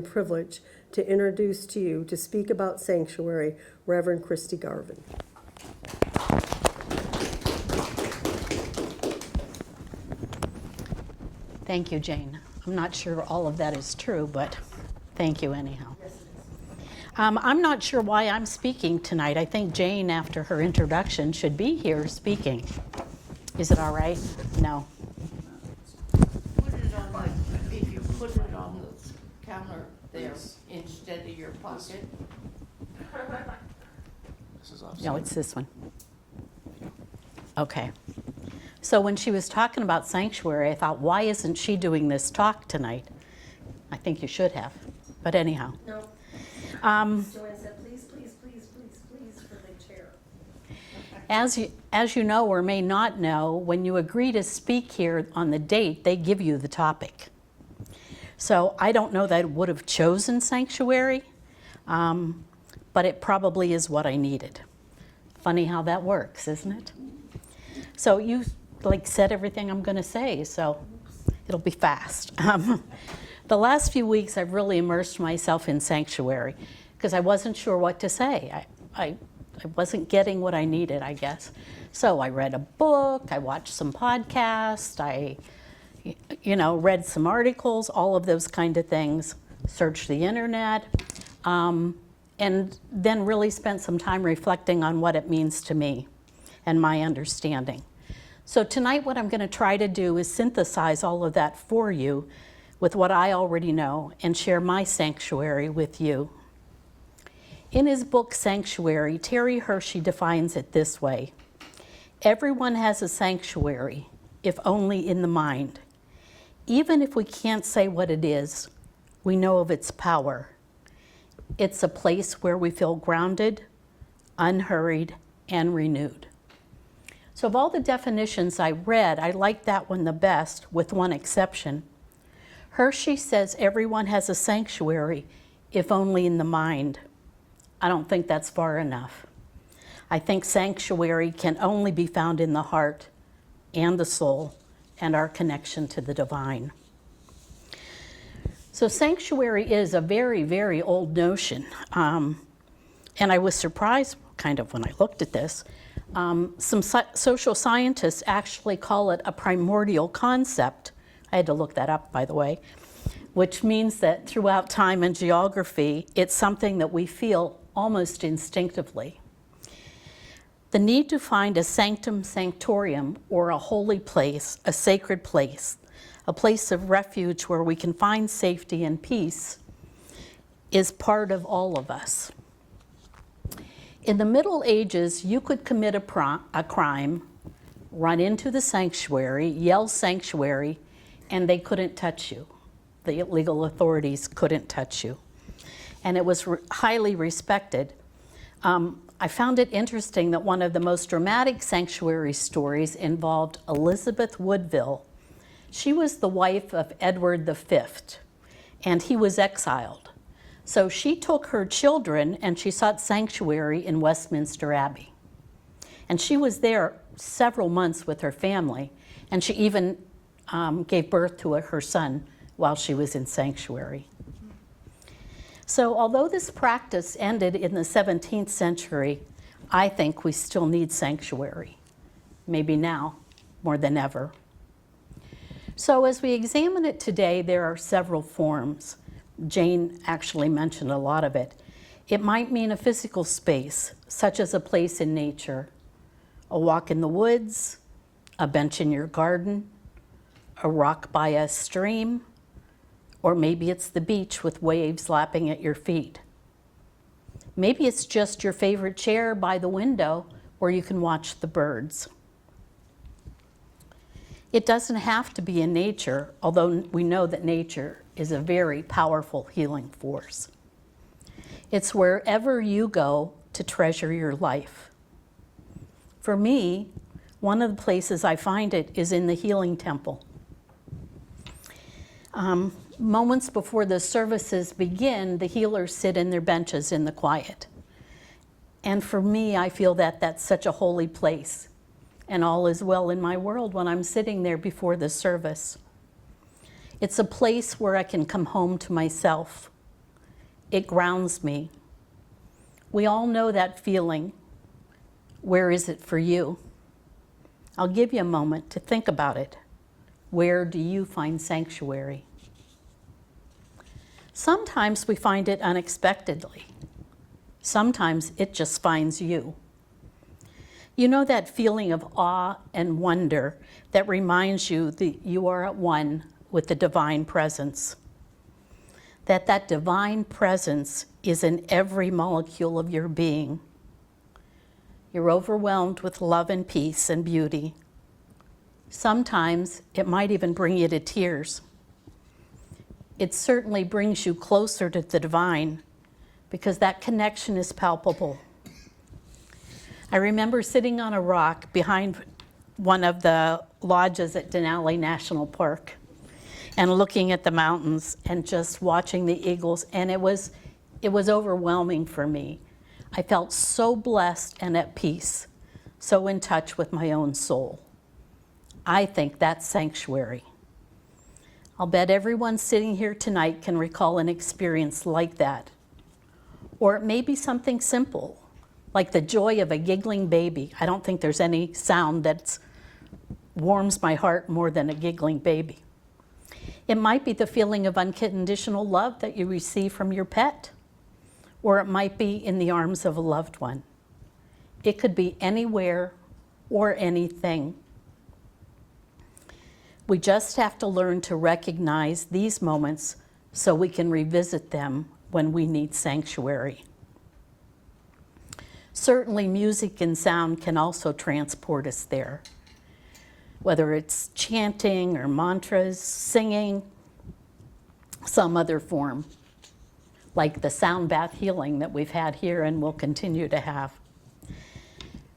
Privilege to introduce to you to speak about Sanctuary, Reverend Kristy Garvin. Thank you, Jane. I'm not sure all of that is true, but thank you anyhow. Yes, it is. I'm not sure why I'm speaking tonight. I think Jane, after her introduction, should be here speaking. Is it all right? No. Put it on, if you put it on the counter there instead of your pocket. This is off. No, it's this one. Okay. So when she was talking about sanctuary, I thought, why isn't she doing this talk tonight? I think you should have. But anyhow. No. Um, Joanne said, please, please, please, please, please, for the chair. As you know or may not know, when you agree to speak here on the date, they give you the topic. So I don't know that I would have chosen sanctuary, but it probably is what I needed. Funny how that works, isn't it? So you said everything I'm going to say, so it'll be fast. The last few weeks I've really immersed myself in sanctuary because I wasn't sure what to say. I wasn't getting what I needed, I guess. So I read a book, I watched some podcasts, I read some articles, all of those kind of things, searched the internet, and then really spent some time reflecting on what it means to me and my understanding. So tonight what I'm going to try to do is synthesize all of that for you with what I already know and share my sanctuary with you. In his book, Sanctuary, Terry Hershey defines it this way: everyone has a sanctuary, if only in the mind. Even if we can't say what it is, we know of its power. It's a place where we feel grounded, unhurried, and renewed. So of all the definitions I read, I like that one the best, with one exception. Hershey says everyone has a sanctuary, if only in the mind. I don't think that's far enough. I think sanctuary can only be found in the heart and the soul and our connection to the divine. So sanctuary is a very, very old notion. And I was surprised kind of when I looked at this. Some social scientists actually call it a primordial concept. I had to look that up, by the way, which means that throughout time and geography, it's something that we feel almost instinctively. The need to find a sanctum sanctorum, or a holy place, a sacred place, a place of refuge where we can find safety and peace, is part of all of us. In the Middle Ages, you could commit a crime, run into the sanctuary, yell sanctuary, and they couldn't touch you. The legal authorities couldn't touch you. And it was highly respected. I found it interesting that one of the most dramatic sanctuary stories involved Elizabeth Woodville. She was the wife of Edward V, and he was exiled. So she took her children and she sought sanctuary in Westminster Abbey. And she was there several months with her family, and she even gave birth to her son while she was in sanctuary. So although this practice ended in the 17th century, I think we still need sanctuary, maybe now more than ever. So as we examine it today, there are several forms. Jane actually mentioned a lot of it. It might mean a physical space, such as a place in nature, a walk in the woods, a bench in your garden, a rock by a stream, or maybe it's the beach with waves lapping at your feet. Maybe it's just your favorite chair by the window where you can watch the birds. It doesn't have to be in nature, although we know that nature is a very powerful healing force. It's wherever you go to treasure your life. For me, one of the places I find it is in the healing temple. Moments before the services begin, the healers sit in their benches in the quiet. And for me, I feel that that's such a holy place. And all is well in my world when I'm sitting there before the service. It's a place where I can come home to myself, It grounds me. We all know that feeling. Where is it for you? I'll give you a moment to think about it. Where do you find sanctuary? Sometimes we find it unexpectedly. Sometimes it just finds you. You know that feeling of awe and wonder that reminds you that you are at one with the divine presence. That divine presence is in every molecule of your being. You're overwhelmed with love and peace and beauty. Sometimes it might even bring you to tears. It certainly brings you closer to the divine because that connection is palpable. I remember sitting on a rock behind one of the lodges at Denali National Park and looking at the mountains and just watching the eagles, and it was overwhelming for me. I felt so blessed and at peace, so in touch with my own soul. I think that's sanctuary. I'll bet everyone sitting here tonight can recall an experience like that. Or it may be something simple, like the joy of a giggling baby. I don't think there's any sound that warms my heart more than a giggling baby. It might be the feeling of unconditional love that you receive from your pet, or it might be in the arms of a loved one. It could be anywhere or anything. We just have to learn to recognize these moments so we can revisit them when we need sanctuary. Certainly, music and sound can also transport us there, whether it's chanting or mantras, singing, some other form, like the sound bath healing that we've had here and will continue to have.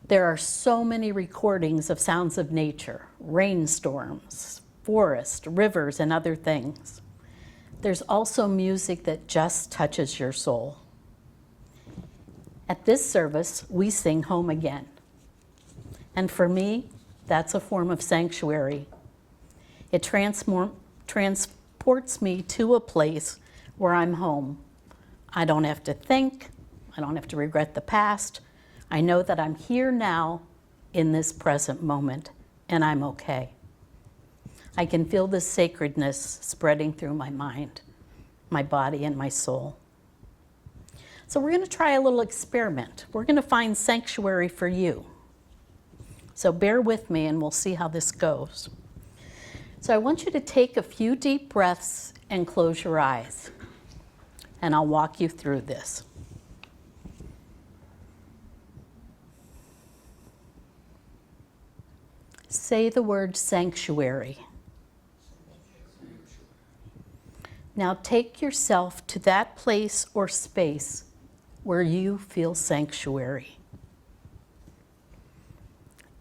There are so many recordings of sounds of nature, rainstorms, forest, rivers, and other things. There's also music that just touches your soul. At this service, we sing Home Again. And for me, that's a form of sanctuary. It transports me to a place where I'm home. I don't have to think. I don't have to regret the past. I know that I'm here now in this present moment, and I'm okay. I can feel the sacredness spreading through my mind, my body, and my soul. So we're going to try a little experiment. We're going to find sanctuary for you. So bear with me and we'll see how this goes. So I want you to take a few deep breaths and close your eyes. And I'll walk you through this. Say the word sanctuary. Now take yourself to that place or space where you feel sanctuary.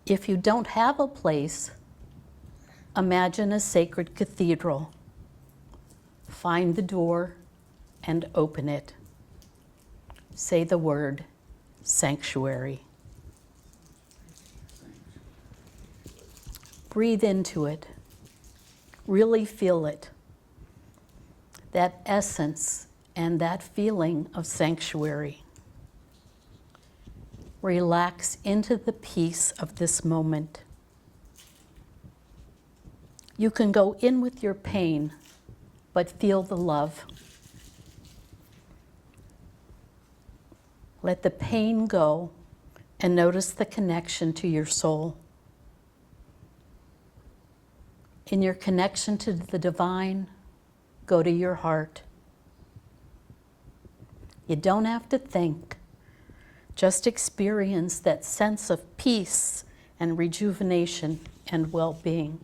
If you don't have a place, imagine a sacred cathedral. Find the door and open it. Say the word sanctuary. Breathe into it. Really feel it. That essence and that feeling of sanctuary. Relax into the peace of this moment. You can go in with your pain, but feel the love. Let the pain go and notice the connection to your soul. In your connection to the divine, go to your heart. You don't have to think. Just experience that sense of peace and rejuvenation and well-being.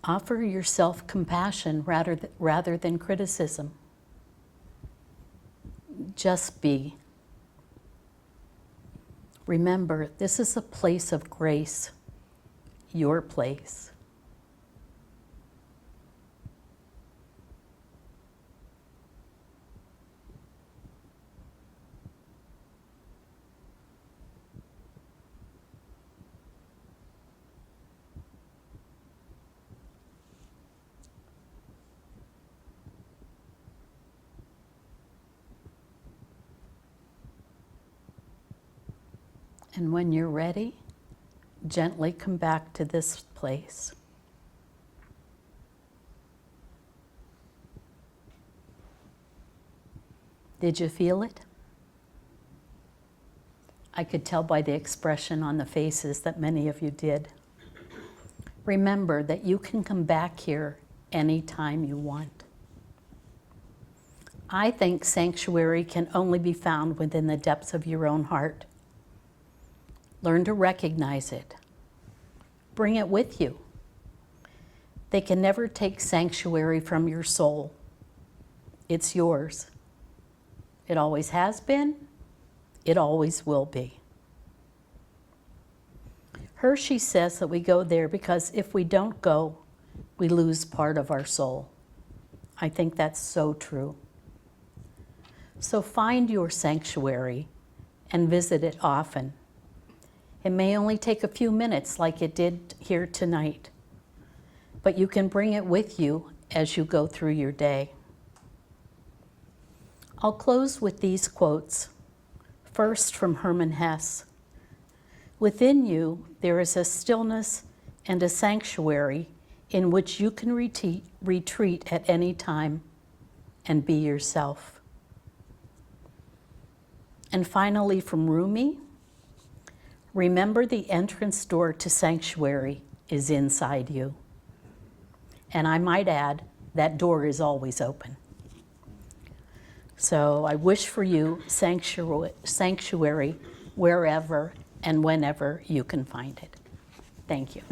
Offer yourself compassion rather than criticism. Just be. Remember, this is a place of grace, your place. And when you're ready, gently come back to this place. Did you feel it? I could tell by the expression on the faces that many of you did. Remember that you can come back here anytime you want. I think sanctuary can only be found within the depths of your own heart. Learn to recognize it. Bring it with you. They can never take sanctuary from your soul. It's yours. It always has been. It always will be. Hershey says that we go there because if we don't go, we lose part of our soul. I think that's so true. So find your sanctuary and visit it often. It may only take a few minutes like it did here tonight, but you can bring it with you as you go through your day. I'll close with these quotes. First, from Hermann Hesse. Within you, there is a stillness and a sanctuary in which you can retreat at any time and be yourself. And finally, from Rumi, remember the entrance door to sanctuary is inside you. And I might add, that door is always open. So I wish for you sanctuary wherever and whenever you can find it. Thank you.